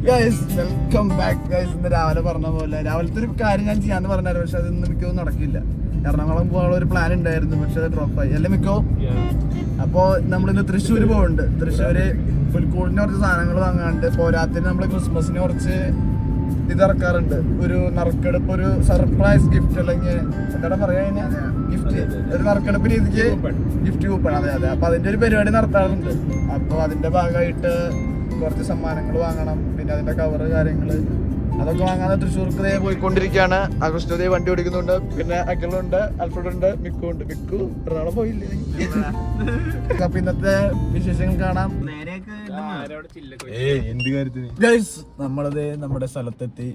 Guys welcome back guys. ഇന്ന് രാവിലെ പറഞ്ഞ പോലെ രാവിലത്തെ ഒരു കാര്യം ഞാൻ ചെയ്യാന്ന് പറഞ്ഞായിരുന്നു, പക്ഷെ അതൊന്നും മിക്കവും നടക്കില്ല. എറണാകുളം പോകാനുള്ള ഒരു പ്ലാൻ ഉണ്ടായിരുന്നു, പക്ഷെ അത് ഡ്രോപ്പായി അല്ലേ മിക്കവും. അപ്പോൾ നമ്മളിന്ന് തൃശ്ശൂർ പോകുന്നുണ്ട്. തൃശ്ശൂര് പുൽക്കൂടിന് കുറച്ച് സാധനങ്ങൾ വാങ്ങാണ്ട്, പോരാത്തിന് നമ്മൾ ക്രിസ്മസിന് കുറച്ച് ഇതിറക്കാറുണ്ട്. ഒരു നറുക്കെടുപ്പ്, ഒരു സർപ്രൈസ് ഗിഫ്റ്റ്, അല്ലെങ്കിൽ എന്താ പറയാ ഗിഫ്റ്റ്, ഒരു നറുക്കെടുപ്പ് രീതിക്ക് ഗിഫ്റ്റ് കൂപ്പൺ. അതെ അതെ. അപ്പൊ അതിന്റെ ഒരു പരിപാടി നടത്താറുണ്ട്. അപ്പൊ അതിന്റെ ഭാഗമായിട്ട് കുറച്ച് സമ്മാനങ്ങൾ വാങ്ങണം, പിന്നെ അതിന്റെ കവറ് കാര്യങ്ങള് അതൊക്കെ വാങ്ങാതെ തൃശ്ശൂർക്ക് പോയിക്കൊണ്ടിരിക്കുകയാണ്. ആകൃഷ്ണതയെ വണ്ടി ഓടിക്കുന്നുണ്ട്, പിന്നെ അഖിലുണ്ട്, അൽഫ്രഡുണ്ട്, മിക്കു ഉണ്ട്. മിക്കു എറണാകുളം പോയില്ലേ? അപ്പൊ ഇന്നത്തെ വിശേഷങ്ങൾ കാണാം. എന്ത് കാര്യത്തിന് ഗൈസ് നമ്മളത് നമ്മുടെ സ്ഥലത്തെത്തി.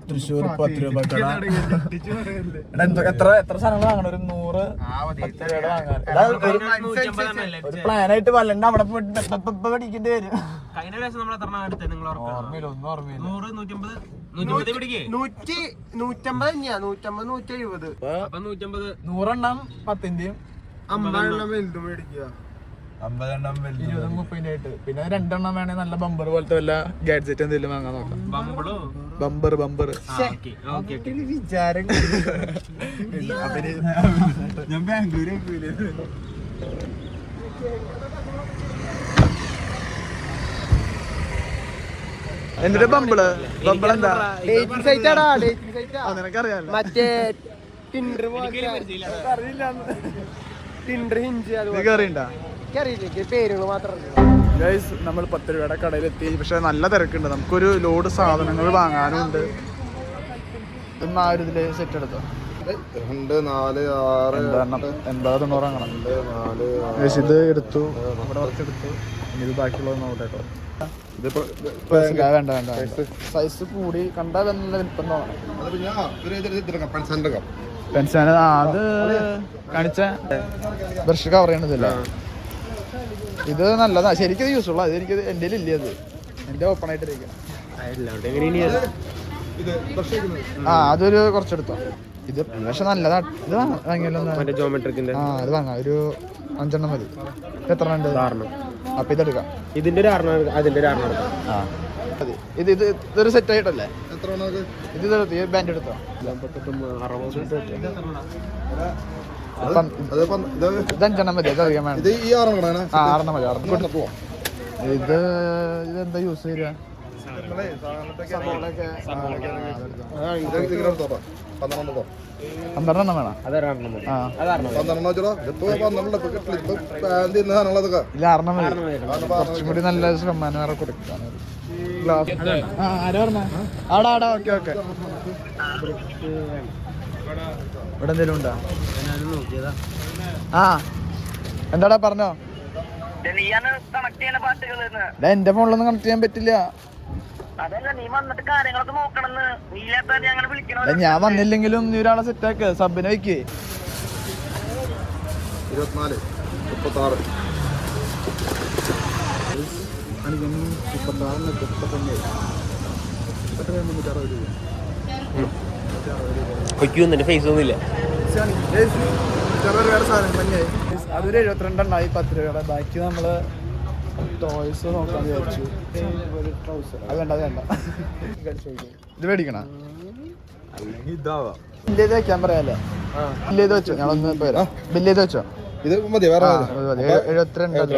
തൃശ്ശൂർ 10 രൂപ കട. എത്ര സാധനങ്ങൾ വാങ്ങണം? ഒരു 100 10 രൂപയുടെ വാങ്ങാൻ ഒരു പ്ലാനായിട്ട് വല്ലണ്ട് അവിടെ പോയിട്ട് പഠിക്കേണ്ടി വരും. കഴിഞ്ഞ പ്രാവശ്യം നമ്മൾ എത്ര എടുത്തത്? ഓർമ്മയില്ല, ഒന്നും ഓർമ്മയില്ല. 100 10ന്റെയും 50 വലുതും മേടിക്കുക. 20 30 പിന്നെ 2 വേണേ നല്ല ബമ്പർ പോലത്തെ വല്ല ഗാഡ്ജറ്റ് എന്തെങ്കിലും വാങ്ങാൻ നോക്കാം. ബമ്പർ വിചാരം ഞാൻ ബാംഗ്ലൂർ. എന്നിട്ട് ബമ്പിള് എന്താ നിനക്കറിയാലോ, മറ്റേ പേരുകൾ മാത്രം. നമ്മൾ 10 രൂപയുടെ കടയിലെത്തി. പക്ഷെ നല്ല തിരക്കുണ്ട്, നമുക്കൊരു ലോഡ് സാധനങ്ങൾ വാങ്ങാനും ഉണ്ട്. ആ ഒരു ഇതില് സെറ്റ് എടുത്തോ. 2 4 6 80 90 ഇത് എടുത്തു, ഇവിടെ കുറച്ചെടുത്തു. ഇത് ബാക്കിയുള്ളത് നോക്കട്ടെ കേട്ടോ. വേണ്ട സൈസ് കൂടി കണ്ടാ വലിപ്പം പെൻഷൻ. അത് കാണിച്ച ബ്രഷ് കവർ ചെയ്യണതില്ല. ഇത് നല്ലതാ, ശരിക്കും യൂസ്ഫുൾ. അത് എനിക്ക് എൻ്റെ ഇല്ല, അത് എൻ്റെ ഓപ്പൺ ആയിട്ടിരിക്കണം. അതൊരു കുറച്ചെടുത്തോ. ഇത് പക്ഷെ നല്ലതാ. ഇത് വാങ്ങിയല്ലോ. അത് വാങ്ങാം, ഒരു 5 മതി. എത്ര ഉണ്ട്? അപ്പൊ ഇതെടുക്കാം. ഇതിന്റെ ഒരു ഇതൊരു സെറ്റ് ആയിട്ടല്ലേ? ഇത് ബാൻഡ് എടുത്തോ. ഇത് 5 മതി. അത് അറിയാൻ വേണം. 6 മതി. ഇതെന്താ യൂസ് ചെയ്യുക? 12 വേണം. കുറച്ചും കൂടി നല്ല ശതമാനം വേറെ കൊടുക്കാം. ഇവിടെ എന്തെങ്കിലും ഉണ്ടോ? എന്താടാ പറഞ്ഞോ. എന്റെ ഫോണിലൊന്നും കണക്ട് ചെയ്യാൻ പറ്റില്ല. ഞാൻ വന്നില്ലെങ്കിലും നീ ഒരാളെ സെറ്റാക്ക്. സബിനെ വെക്ക്. 24 36 ഫേസ് ഒന്നുമില്ല. അതൊരു 72 10 രൂപയുടെ. ബാക്കി നമ്മള് ടോയ്സ് നോക്കാൻ വിചാരിച്ചു. അത് വേണ്ട. ഇത് മേടിക്കണ ബില്ല് ചെയ്ത് വെക്കാൻ പറയാല്ലേ? ബില്ല് ചെയ്ത് വെച്ചോ. ഞങ്ങളൊന്ന് പോരാ. ബില്ല് ചെയ്ത് വെച്ചോ. ഇത് മതി. വേറെ 72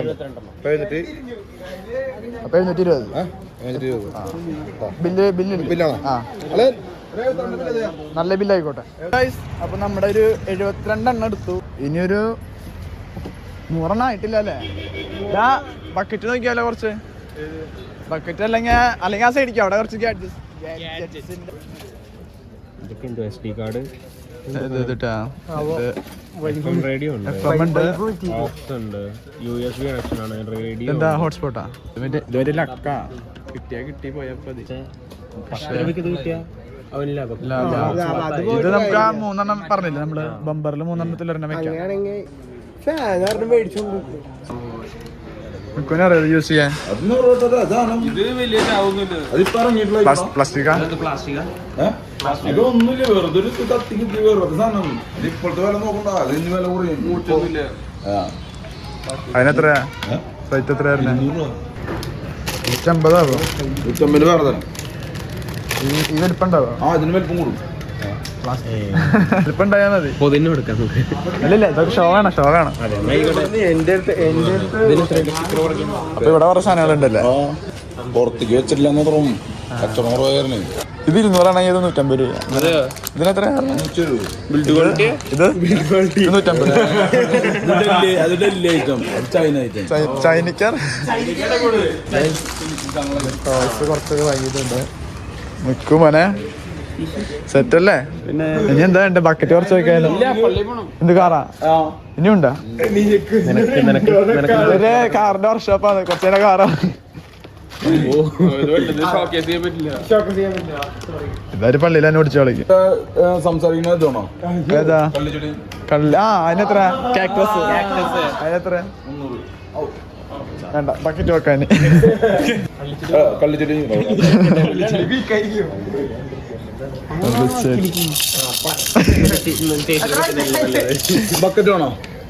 അപ്പൊ 720 ബില്ലാണ്. നല്ല ബില്ലായിക്കോട്ടെ. അപ്പൊ നമ്മുടെ ഒരു 72 എടുത്തു. ഇനിയൊരു 100 ആയിട്ടില്ല അല്ലേ? ബക്കറ്റ് നോക്കിയാലോ? കുറച്ച് ബക്കറ്റ് അല്ലെങ്കിൽ ആ സൈഡിക്ക് അവിടെ കുറച്ച് എന്താ ഹോട്ട്സ്പോട്ടാ? ഇതുവരെ ലക്ക കിട്ടി പോയപ്പോ ഇത് നമുക്ക് ആ 3 പറഞ്ഞില്ല നമ്മള് ബമ്പറിൽ 3 വെക്കാം. യൂസ് ചെയ്യാൻ പ്ലാസ്റ്റിക്കാ? അതൊന്നുമില്ല, വെറുതെ ഒരു കത്തിക്ക് വെറുതെ സാധനം. ഇപ്പോഴത്തെ വില നോക്കണ്ട, അതിന് വില കുറയും. അതിനെത്രയാ? റേറ്റ് എത്രയായിരുന്നു? 150 ആകും. 150 വേറെ തരാം. ഈ വലിപ്പുണ്ടാവോ? ആ ഇതിന് വലിപ്പം കൂടും. വലിപ്പുണ്ടായാൽ മതി. പൊതിന് കൊടുക്കാം നമുക്ക്. അല്ലല്ല ഇതൊക്കെ ഷോ ആണ്. അപ്പൊ ഇവിടെ കുറെ സാധനങ്ങളുണ്ടല്ലേ? പുറത്തേക്ക് വെച്ചിട്ടില്ല എന്ന് തോന്നും. കച്ചവടം കുറവായിരുന്നു. ഇത് 200 ഇത് 150 രൂപ. ഇതിനെത്ര? 100 രൂപ. ഇത് 150. അത് ഡൽഹി ഐറ്റം, ചൈന ഐറ്റം. ചൈനക്കാർ കുറച്ചൊക്കെ വൈകിട്ടുണ്ട്. നിൽക്കും മോനെ, സെറ്റ് അല്ലേ? ഇനി എന്താ ഉണ്ട്? ബക്കറ്റ് കുറച്ച് വെക്കാലോ. എന്ത് കാറാ ഇനിയുണ്ടാ? ഒരു കാറിന്റെ വർക്ക്ഷോപ്പാണ്. കുറച്ചേരെ കാറാ. ഇതാര് പള്ളിയിൽ തന്നെ ഓടിച്ചു കളിക്കും. സംസാരിക്കുന്ന ഏതാ കള്ളി? അതിനെത്ര? കാക്ടസ് അതിനെത്ര? വേണ്ട, ബക്കറ്റ് വെക്കാന്. കള്ളിച്ചെടി ബക്കറ്റ് വേണോ?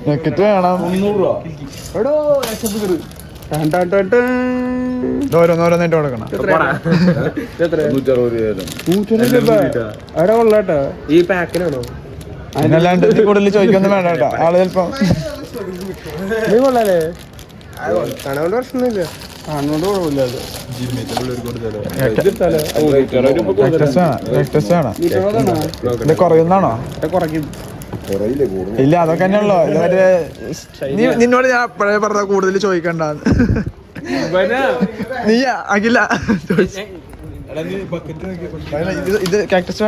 ബക്കറ്റ് വേണം. 300 രൂപ. ഓരോന്നോരോന്നിട്ട് കൊടുക്കണം. 160 രൂപ. ഈ പാക്കിനാണോ? അതിനല്ലാണ്ട് ഇതിൽ കൂടുതൽ ചോദിക്കൊന്നും വേണ്ട കേട്ടോ. ആള് ചിലപ്പോ കൊള്ളാലേ? കാണാണ്ട് പ്രശ്നമൊന്നുമില്ല. കാണുന്നോണ്ട് കുഴപ്പമില്ല. ഇത് കുറയുന്നാണോ? ഇല്ല, അതൊക്കെ തന്നെയുള്ളോ. ഇത് മറ്റേ നിന്നോട് ഞാൻ എപ്പോഴേ പറഞ്ഞ കൂടുതൽ ചോദിക്കണ്ടെന്ന്. നീ അഖില ഇത് കാക്ടസ്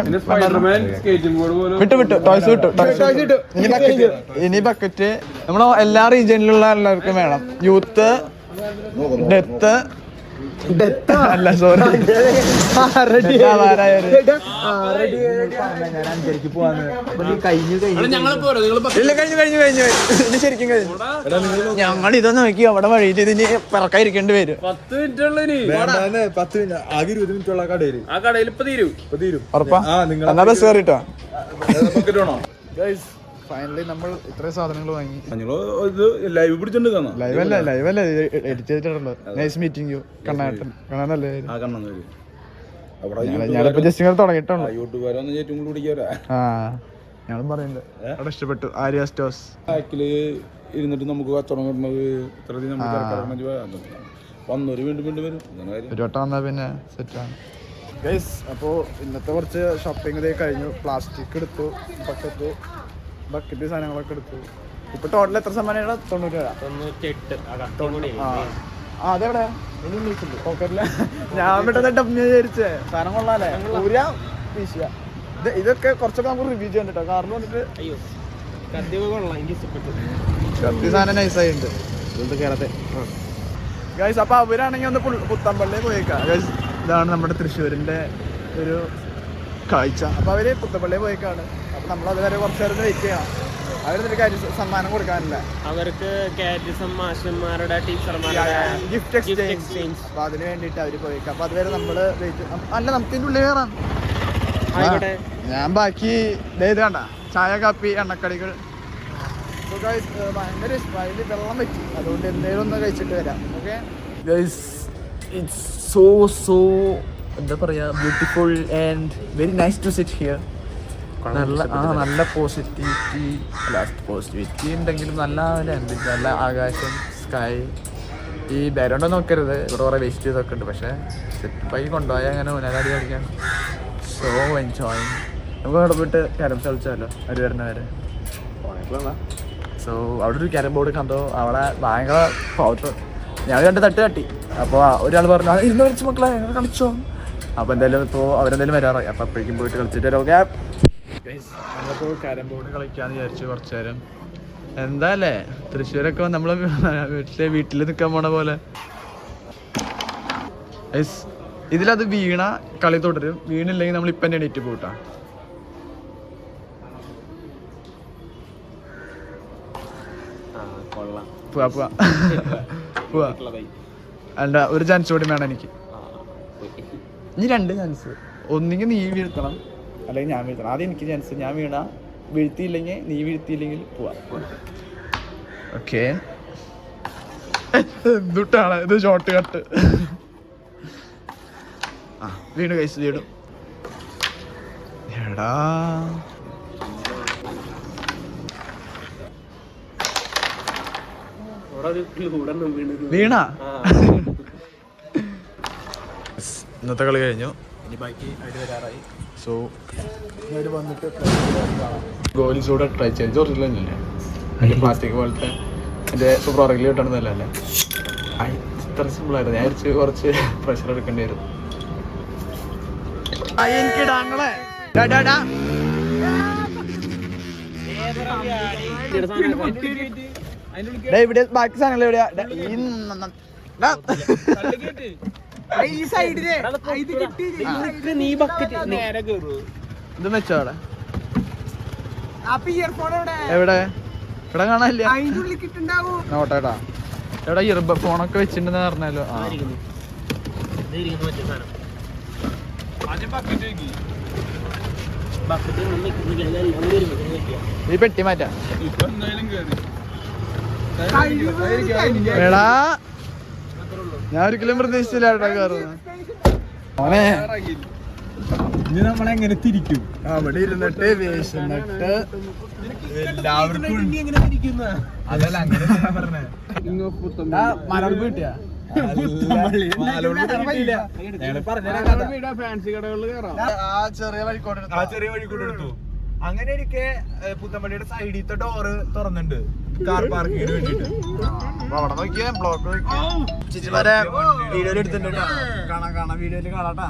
വിട്ടു ടോയ്സ് വിട്ടു. ഇനി ബക്കറ്റ് നമ്മളെ എല്ലാ റീജിയനിലുള്ള എല്ലാവർക്കും വേണം. യൂത്ത്, ഡെത്ത് അല്ല സോറി, കഴിഞ്ഞു ഇനി ശരിക്കും കഴിഞ്ഞു. ഞങ്ങൾ ഇതൊന്നും നോക്കി അവിടെ വഴിയിട്ട് ഇതിന് പിറക്കാതിരിക്കേണ്ടി വരും. 10 മിനിറ്റ് 10 മിനിറ്റ് ആകെ 20 മിനിറ്റ് ഉള്ള കടയിൽ. ആ കടയിൽ ഇപ്പൊ തീരും. ഉറപ്പാ? എന്നാ ബസ് കയറിട്ടോ. ഫൈനലി നമ്മൾ ഇത്രയും സാധനങ്ങൾ വാങ്ങി. ലൈവ് പിടിച്ചോണ്ട് ലൈവല്ല എഡിറ്റ് ചെയ്തിട്ടുണ്ടോ? Nice meeting you. കണ്ണാനല്ലേ? ഞാനിപ്പോ ജസ്റ്റ് ഇങ്ങനെ തുടങ്ങിയിട്ടുള്ളൂ. ആ ഞാനും പറയുന്നുണ്ട്. അവിടെ ഇഷ്ടപ്പെട്ടു. ആര്യ സ്റ്റോസ് ബാക്കില് ഇരുന്നിട്ട് നമുക്ക് കച്ചവടം കിട്ടുന്നത് വന്നൊരു വീണ്ടും വരും. ഒരു വട്ടം വന്നാൽ പിന്നെ സെറ്റാണ് ഗൈസ്. അപ്പോൾ ഇന്നത്തെ കുറച്ച് ഷോപ്പിംഗ് കഴിഞ്ഞു. പ്ലാസ്റ്റിക് എടുത്തു, ബക്കറ്റ് സാധനങ്ങളൊക്കെ എടുത്തു. ഇപ്പൊ ടോട്ടൽ എത്ര സമ്മാനമാണ്? 90 രൂപ. അതെവിടെ പോക്കറ്റില്? ഞാൻ പെട്ടെന്ന് വിചാരിച്ചേ സാധനം കൊള്ളാല്ലേ? ഇതൊക്കെ കുറച്ചൊക്കെ നമുക്ക് റിവ്യൂ ചെയ്യാൻ കേട്ടോ. കാരണം വന്നിട്ട് കത്തി സാധനം നൈസായിട്ടുണ്ട്. ഗൈസ് അപ്പൊ അവരാണെങ്കിൽ ഒന്ന് പുത്തമ്പള്ളി പോയേക്കാം. ഗൈസ് ഇതാണ് നമ്മുടെ തൃശ്ശൂരിന്റെ ഒരു കാഴ്ച. അപ്പൊ അവര് പുത്തമ്പള്ളി പോയേക്കാണ്. അപ്പൊ നമ്മളത് വരെ കുറച്ചു നേരം വെയിറ്റ് ചെയ്യാം. അവരൊരു കാര്യം സമ്മാനം കൊടുക്കാനില്ല. അവർക്ക് മാഷന്മാരുടെ ഗിഫ്റ്റ് എക്സ്ചേഞ്ച്. അപ്പൊ അതിന് വേണ്ടിട്ട് അവര് പോയേക്കാം. അപ്പൊ അതുവരെ നമ്മള് അല്ല നമുക്ക് ഇതിന്റെ ഉള്ളിൽ കയറാം. ഞാൻ ബാക്കി ഇത് കണ്ട ചായ, കാപ്പി, എണ്ണക്കടികൾ. ഭയങ്കര ഇഷ്ടമായി. വെള്ളം വെച്ചു, അതുകൊണ്ട് എന്തെങ്കിലും ഒന്ന് കഴിച്ചിട്ട് വരാം. ഓക്കെ ഗൈസ്, ഇറ്റ്സ് സോ എന്താ പറയാ, beautiful and very nice to sit here. നല്ല പോസിറ്റിവിറ്റി ഉണ്ടെങ്കിലും നല്ല നല്ല ആകാശം, സ്കൈ. ഈ ബാക്ക്ഗ്രൗണ്ട് നോക്കരുത്, ഇവിടെ കുറേ വേസ്റ്റ് ചെയ്തൊക്കെ ഉണ്ട്. പക്ഷേ സെറ്റപ്പായി കൊണ്ടുപോയാൽ അങ്ങനെ ഉനാലാടി കളിക്കാൻ സോ എൻജോയിങ്. നമുക്ക് അവിടെ പോയിട്ട് ക്യാരംസ് കളിച്ചാലോ അവർ വരുന്നവരെ. സോ അവിടെ ഒരു ക്യാരം ബോർഡ് കണ്ടോ, അവിടെ ഭയങ്കര പൗഡർ. ഞാൻ 2 തട്ട് തട്ടി. അപ്പോൾ ഒരാൾ പറഞ്ഞു ഇരുന്ന് കളിച്ച് മക്കളെ ഞങ്ങൾ കളിച്ചോ. അപ്പോൾ എന്തായാലും ഇപ്പോൾ അവരെന്തായാലും വരാറായി. അപ്പോൾ അപ്പോഴേക്കും പോയിട്ട് കളിച്ചിട്ട് വരാം. ഓക്കെ നമ്മളിപ്പോൾ ക്യാരം ബോർഡ് കളിക്കാന്ന് വിചാരിച്ചു കുറച്ച് നേരം. എന്താ അല്ലേ തൃശ്ശൂരൊക്കെ നമ്മൾ വീട്ടിൽ നിൽക്കാൻ പോണ പോലെ. ഇതിലത് വീണ കളി തുടരും, വീണില്ലെങ്കിൽ നമ്മൾ ഇപ്പം തന്നെ എണീറ്റ് പോട്ടാ. പോവാ അല്ല, ഒരു ചാൻസ് കൂടി വേണം എനിക്ക്. ഇനി 2 ചാൻസ്. ഒന്നെങ്കിൽ നീ വീഴ്ത്തണം, അല്ലെങ്കിൽ ഞാൻ വീഴ്ത്തണം. ആദ്യം എനിക്ക് ചാൻസ്. ഞാൻ വീഴ്ത്തിയില്ലെങ്കിൽ നീ വീഴ്ത്തിയില്ലെങ്കിൽ പോവാ. ഓക്കെ, എന്തുട്ടാണ് ഇത് ഷോർട്ട് കട്ട്. വീണ് കഴിച്ചു വീടും. എടാ വീണ. ഇന്നത്തെ കളി കഴിഞ്ഞു. ഇനി ബാക്കി ആയിട്ട് വരാറായി. സോ വന്നിട്ട് ഗോലീസ് കൂടെ ട്രൈ ചെയ്ത് ഒറിജിനൽ തന്നെയല്ലേ, അതിൻ്റെ പ്ലാസ്റ്റിക് പോലത്തെ എൻ്റെ ഇപ്പോൾ പുറകിൽ കിട്ടണമെന്നല്ലേ. ഇത്ര സിമ്പിളായിരുന്നു. ഞാൻ കുറച്ച് പ്രഷർ എടുക്കേണ്ടി വരും. എനിക്കിടാങ്ങളെ ഇവിടെ ബാക്കി സാധനങ്ങൾ എവിടെയാ? ഇത് വെച്ചോ അവിടെ? എവിടെ? ഇവിടെ കാണാനില്ല. നോട്ടേട്ടാ എവിടെ ഇയർബ ഫോണൊക്കെ വെച്ചിട്ടുണ്ടെന്ന് പറഞ്ഞാലോ. ഈ പെട്ടി മാറ്റാ എടാ. ഞാൻ ഒരിക്കലും പ്രതീക്ഷിച്ചില്ല ഏട്ടാ കയറുന്നു. മോനെ ഇനി നമ്മളെങ്ങനെ തിരിക്കും? അവിടെ ഇരുന്നിട്ട് വേശന്നിട്ട് എല്ലാവർക്കും അതല്ല അങ്ങനെ പറഞ്ഞേ. മലർപ്പ് കിട്ടിയാ ചെറിയ വഴിക്കൂടെ എടുത്തു. അങ്ങനെ ഇരിക്കെ പുത്തമ്പള്ളിയുടെ സൈഡിലത്തെ ഡോറ് തുറന്നുണ്ട് കാർ പാർക്കിങ്ങിന് വേണ്ടിട്ട്. അവിടെ നോക്കിയാ ബ്ലോക്ക് ചേച്ചിമാരെ വീഡിയോയിൽ എടുത്തിട്ടുണ്ട്. കാണാം വീഡിയോയില് കാണാട്ടാ.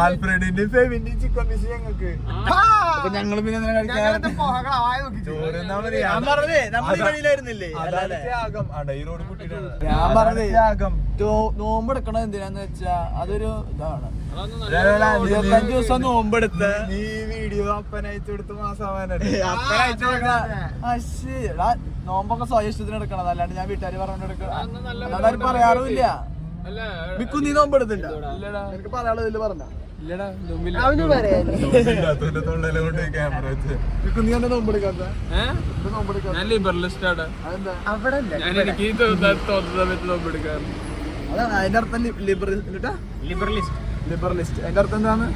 ആൽഫ്രഡിന്റെ ഫെവിന്റെയും ചിക്കൻ പീസ് ഞങ്ങൾക്ക്. അപ്പൊ ഞങ്ങള് പിന്നെ ഞാൻ പറഞ്ഞേ നോമ്പെടുക്കണത് എന്തിനാന്ന് വെച്ചാ അതൊരു ഇതാണ്. 25 ദിവസം നോമ്പെടുത്ത് നീ വീഡിയോ അപ്പനയച്ചു കൊടുത്ത് മാസമാവാനല്ലേ നോമ്പൊക്കെ സ്വയം ഇഷ്ടത്തിന് എടുക്കണം. അല്ലാണ്ട് ഞാൻ വീട്ടുകാർ പറഞ്ഞെടുക്കണം പറയാറുമില്ല. മിക്കു നീ നോമ്പെടുത്തില്ല? എനിക്ക് പറയാനുള്ളതില് പറഞ്ഞ മിക്കു നീ എന്നെ നോമ്പെടുക്കാത്ത? അതാണ് അതിന്റെ അർത്ഥം. ലിബറലിസ്റ്റ് അതിന്റെ അർത്ഥം എന്താണ്?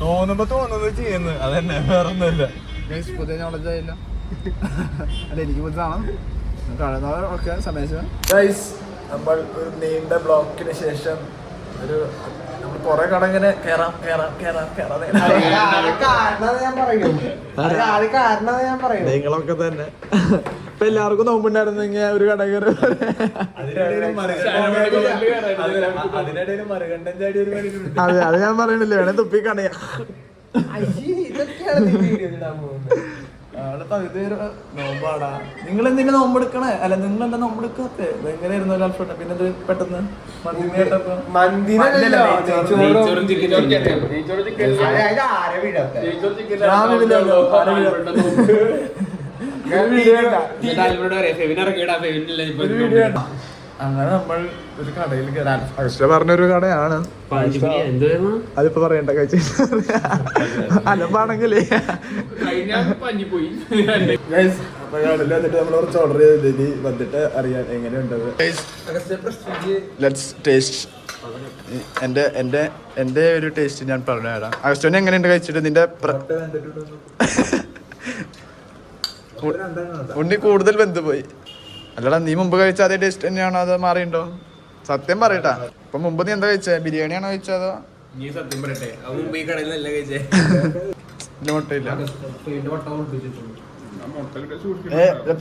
തോന്നുമ്പോ തോന്നുന്നത് ചെയ്യുന്നത് അതന്നെ, വേറൊന്നുമില്ല. പുതിയ നോളജ് ആയില്ല. അല്ല എനിക്ക് പുതിയതാണ്. ഒക്കെ സമയം നമ്മൾ ഒരു നീണ്ട ബ്ലോക്കിന് ശേഷം ഒരു നമ്മൾ കൊറേ കട ഇങ്ങനെ കേറാം. നിങ്ങളൊക്കെ തന്നെ ഇപ്പൊ എല്ലാവർക്കും നോമ്പുണ്ടായിരുന്നെങ്കിൽ ഒരു കട കയറി അതെ അത് ഞാൻ പറയണില്ല. വേണേ തുപ്പി കടയാ നോമ്പാടാ. നിങ്ങൾ എന്തിനാ നോമ്പെടുക്കണേ? അല്ല നിങ്ങൾ എന്താ നോമ്പെടുക്കാത്തെ? എങ്ങനെയായിരുന്നു ഒരാൾപ്പെട്ട പിന്നെ ഇത് പെട്ടെന്ന് അങ്ങനെ നമ്മൾ ഒരു കടയിൽ കയറാൻ അക്ഷര പറഞ്ഞൊരു കടയാണ്. അതിപ്പോ പറയണ്ട കഴിച്ച അലമ്പാണെങ്കിലേ അപ്പൊ കടയിൽ വന്നിട്ട് നമ്മൾ കുറച്ച് ഓർഡർ ചെയ്ത് വന്നിട്ട് അറിയാൻ എങ്ങനെയുണ്ടത്. Let's taste. എന്റെ ഒരു ടേസ്റ്റ് ഞാൻ പറഞ്ഞു തരാം. അഗസ്റ്റോനെ എങ്ങനെയുണ്ട് കഴിച്ചിട്ട്? നിന്റെ ഉണ്ണി കൂടുതൽ വെന്ത് പോയി. അല്ലടാ നീ മുമ്പ് കഴിച്ച അതേ ടേസ്റ്റ് തന്നെയാണോ അതോ മാറിയുണ്ടോ? സത്യം പറയട്ടാ. ഇപ്പൊ മുമ്പ് നീ എന്താ കഴിച്ചേ? ബിരിയാണിയാണോ കഴിച്ചതോ? മുട്ടയില്ല.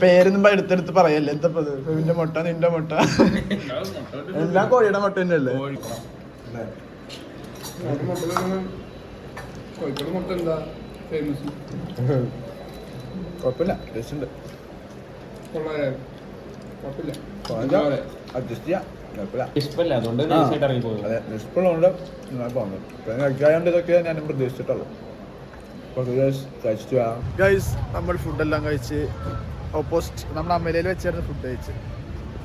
പേരൊന്നും എടുത്തെടുത്ത് പറയല്ലേ. എന്താ ഫെവിന്റെ മുട്ട നിന്റെ മുട്ട എല്ലാം കോഴിയുടെ മുട്ട തന്നെയല്ലേ? കുഴപ്പമില്ല, ടേസ്റ്റ് ഉണ്ട്. അഡ്ജസ്റ്റ് ചെയ്യാം. കഴിക്കാണ്ട് ഇതൊക്കെ ഞാൻ പ്രതീക്ഷിച്ചിട്ടുള്ളൂ. നമ്മൾ ഫുഡെല്ലാം കഴിച്ച് ഓപ്പോസിറ്റ് നമ്മുടെ അമ്മയിലേൽ വെച്ചായിരുന്നു ഫുഡ് കഴിച്ച്.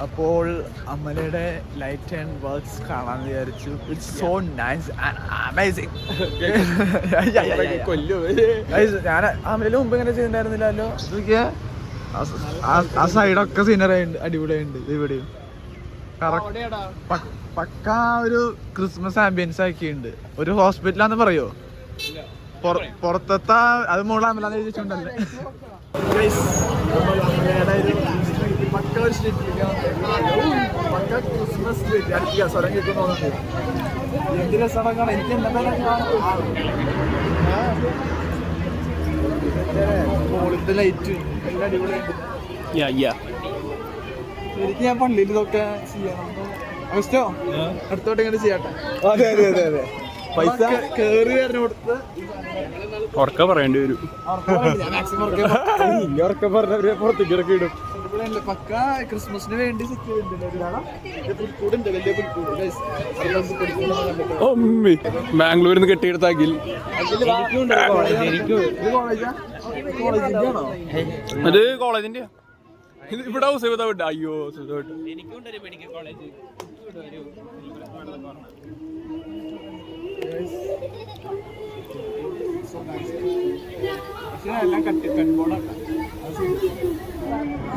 അപ്പോൾ അമ്മയുടെ ലൈറ്റ് ആൻഡ് വർക്ക്സ് കാണാൻ വിചാരിച്ചു. It's so nice and amazing. ഞാൻ അമ്മയില് മുമ്പ് ഇങ്ങനെ ചെയ്തിട്ടുണ്ടായിരുന്നില്ലല്ലോ. ആ സൈഡൊക്കെ സീനറി ഉണ്ട്, അടിപൊളിയുണ്ട്. ഇവിടെയും പക്ക ഒരു ക്രിസ്മസ് ആംബിയൻസ് ആക്കിയിട്ടുണ്ട്. ഒരു ഹോസ്പിറ്റലാന്ന് പറയോ, പുറത്തത്തെ അത് മോളാമല്ലാന്ന് എഴുതിയിട്ടുണ്ടല്ലേ. പക്ക ഒരു പക്ക ക്രിസ്മസ് സ്വരം കേൾക്കുന്നു. എന്ത് രസമാണ് എനിക്ക് മോളിത്തെ ലൈറ്റ് എല്ലാം അടിപൊളിയുണ്ട്. എനിക്ക് ഞാൻ പള്ളിയിൽ ഇതൊക്കെ ചെയ്യണം. അവസ്ഥയോ അടുത്തോട്ട് ഇങ്ങനെ ചെയ്യട്ടെ. അതെ അതെ അതെ അതെ. പൈസ കേറി വരുന്ന കൊടുത്ത് ഉറക്ക പറയേണ്ടി വരും. ഉറക്ക പറഞ്ഞവരെ പുറത്തേക്ക് ഇറക്കി ഇടും. പക്ക ക്രിസ്മസിന് വേണ്ടി സെറ്റ് ചെയ്തിട്ടുണ്ട്. പുൽക്കൂടുണ്ട്, വലിയ പുൽക്കൂട്. ബാംഗ്ലൂരിൽ നിന്ന് കെട്ടിയെടുത്താക്കിൽ അത് കോളേജിന്റെ ഇവിടെ സുവിധ വിട്ട. അയ്യോ സുവിധ വിട്ടു.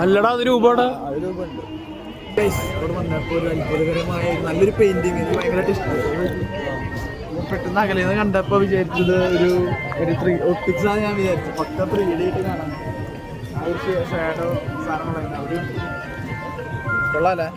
അല്ലടാ അത് രൂപയുടെ ഇവിടെ വന്നപ്പോൾ ഒരു അത്ഭുതകരമായ നല്ലൊരു പെയിന്റിങ് എനിക്ക് ഭയങ്കരമായിട്ട് ഇഷ്ടമായി. പെട്ടെന്ന് അകലെന്ന് കണ്ടപ്പോൾ വിചാരിച്ചത് ഒരു ഒപ്പിക്സ് ആണ് ഞാൻ വിചാരിച്ചത്. പക്ക 3D ആയിട്ട് കാണാൻ ആ ഒരു ഷാഡോ സാധനങ്ങളായിരുന്നു. ഒരു കൊള്ളാല്ലേ.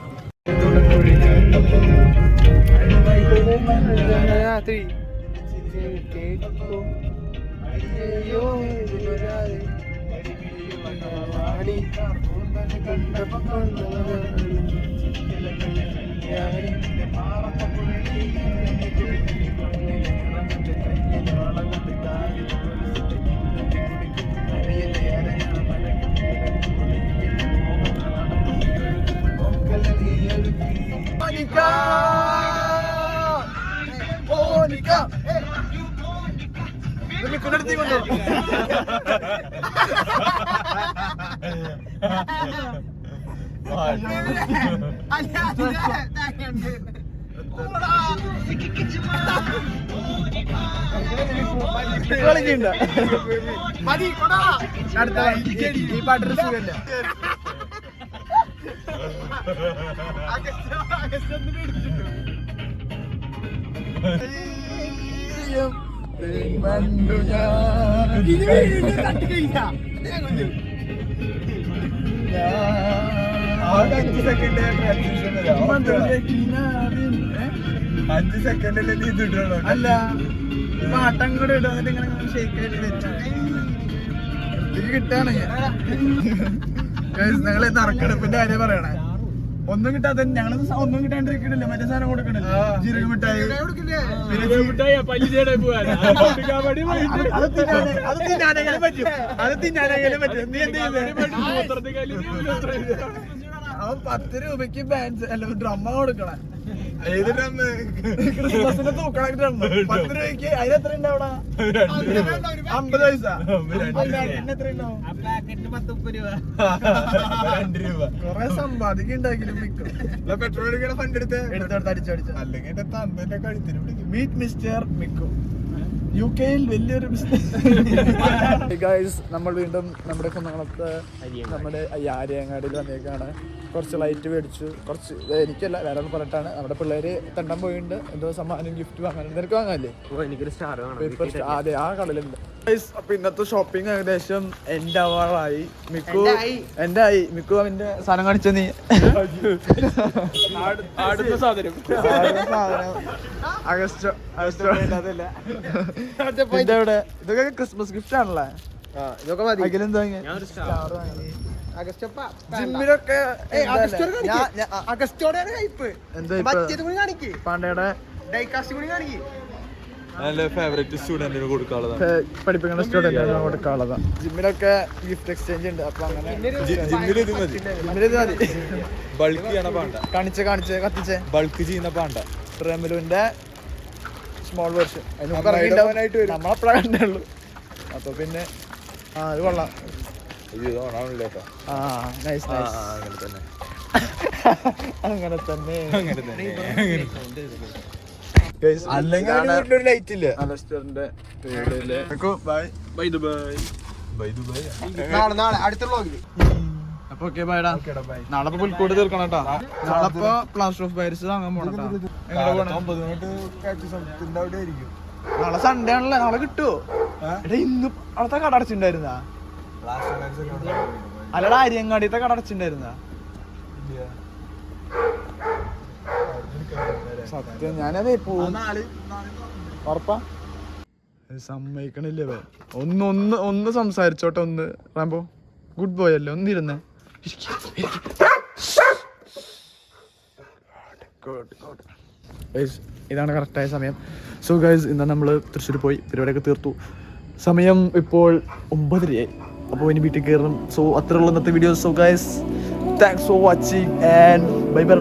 ഈ പാട്ടൊരു സുഖല്ല. അഞ്ച് സെക്കൻഡല്ലേ നീ ഇതിടണോ? അല്ല പാട്ടം കൂടെ ഇടുന്നിട്ട് ഇങ്ങനെ ഷെയ്ക്കായിട്ട് വെച്ചു കിട്ടാണ്. ഞങ്ങള് നറുക്കെടുപ്പിന്റെ കാര്യം പറയണേ. ഒന്നും കിട്ടാത്ത ഞങ്ങൾ ഒന്നും കിട്ടാണ്ടിരിക്കണില്ല. മറ്റേ സാധനം കൊടുക്കണില്ല, ജീരക മിഠായി. അത് തിന്നാനെങ്കിലും പറ്റും, അത് തിന്നാനെങ്കിലും പറ്റും. നീ എന്ത് ചെയ്യുന്നത്? അവൻ 10 രൂപയ്ക്ക് ബാൻഡ് അല്ല ഡ്രമ്മ കൊടുക്കണേ. ഏത് ഡ്രമ്മ്? ക്രിസ്മസിന് തൂക്കണ ഡ്രമ്മ് 10 രൂപയ്ക്ക്. അതിനെത്ര ഉണ്ടാവണ? 50 പൈസ. എത്ര ഉണ്ടാവും? 2 രൂപ. കൊറേ സമ്പാദിക്കും ഉണ്ടാക്കിലും മിക്കും. പെട്രോൾ അടിക്കണ ഫണ്ട് എടുത്തോട്ട് അടിച്ചടിച്ച അല്ലെങ്കിൽ എന്റെ തന്റെ കഴുത്തിന് പിടിക്കും. Meet mister Miku. UK-ൽ വലിയൊരു ഗൈസ്, നമ്മൾ വീണ്ടും നമ്മുടെ കുന്നംകുളത്ത് നമ്മുടെ ആര്യങ്ങാടിയിൽ വന്നേക്കാണ്. കുറച്ച് ലൈറ്റ് മേടിച്ചു. കുറച്ച് എനിക്കല്ല, വേറെ പറഞ്ഞിട്ടാണ്. നമ്മുടെ പിള്ളേര് തെണ്ടം പോയിട്ടുണ്ട്. എന്തോ സമ്മാനം ഗിഫ്റ്റ് വാങ്ങാനുണ്ട്. നിനക്ക് വാങ്ങാല്ലേ? എനിക്കൊരു സ്റ്റാർ അതെ, ആ കടലുണ്ട്. അപ്പൊ ഇന്നത്തെ ഷോപ്പിംഗ് ഏകദേശം എന്റെ ആവാറായി. മിക്കു എന്റെ ആയി. മിക്കു അവന്റെ സാധനം കാണിച്ച നീ സാധനം അഗസ്റ്റോ ഇതെവിടെ? ഇതൊക്കെ ക്രിസ്മസ് ഗിഫ്റ്റ് ആണല്ലേ? അഖിലെന്താ ജിമ്മിലൊക്കെ എന്താ പാണ്ഡയുടെ ഫേവറേറ്റ് സ്റ്റുഡന്റിന് കൊടുക്കാനുള്ളതാണ്, പഠിപ്പിക്കുന്ന സ്റ്റുഡന്റിന് കൊടുക്കാനുള്ളതാണ്. ജിമ്മിലൊക്കെ ഗിഫ്റ്റ് എക്സ്ചേഞ്ച് ഉണ്ട്. അപ്പൊ അങ്ങനെ ജിമ്മിൽ ഇത് മതി. ജിമ്മിലിത് മതി. ബൾക്ക് ചെയ്യണ പാണ്ട, കാണിച്ചേ കത്തിച്ചേ. ബൾക്ക് ചെയ്യുന്ന പാണ്ട റെമിലുവിന്റെ സ്മോൾ വേർഷൻ നമ്മളെപ്പോഴാ കണ്ടുള്ളൂ. അപ്പൊ പിന്നെ അത് കൊള്ളാം. Nice nice. അങ്ങനെ തന്നെ അല്ലെങ്കിൽ ലൈറ്റ് ഇല്ല. Restaurant bye bye Dubai. Bye Dubai. നാളെ അടുത്ത വ്ളോഗില് അപ്പൊ ഓക്കെ ബൈഡാ. നാളെ ഇപ്പൊ പുൽക്കോട് തീർക്കണം കേട്ടോ. നാളെ ഇപ്പൊ പ്ലാസ്റ്റർ ഓഫ് പാരീസ് വാങ്ങാൻ പോണം കേട്ടോ. എങ്ങനെ പോണം? നാളെ സൺഡേ ആണല്ലേ, നാളെ കിട്ടുവോ? എടാ ഇന്ന് അവിടുത്തെ കട അടച്ചിട്ടുണ്ടായിരുന്നാ? അല്ലടാ അരിയങ്ങാടിയത്തെ കട അടച്ചിട്ടുണ്ടായിരുന്നാ? സത്യം ഞാനതേ ഉറപ്പാ സമ്മതിക്കണില്ലേ? ഒന്ന് സംസാരിച്ചോട്ടെ. ഒന്ന് റാംബോ ഗുഡ് ബോയ് അല്ലേ? ഒന്നിരുന്നേ. ഇതാണ് കറക്റ്റായ സമയം. സോ ഗൈസ് ഇന്ന് നമ്മൾ തൃശ്ശൂർ പോയി പരിപാടിയൊക്കെ തീർത്തു. സമയം ഇപ്പോൾ 9:30 അപ്പോൾ ഇനി വീട്ടിൽ കയറണം. സോ അത്രയുള്ള ഇന്നത്തെ video. So guys thanks for watching and bye bye.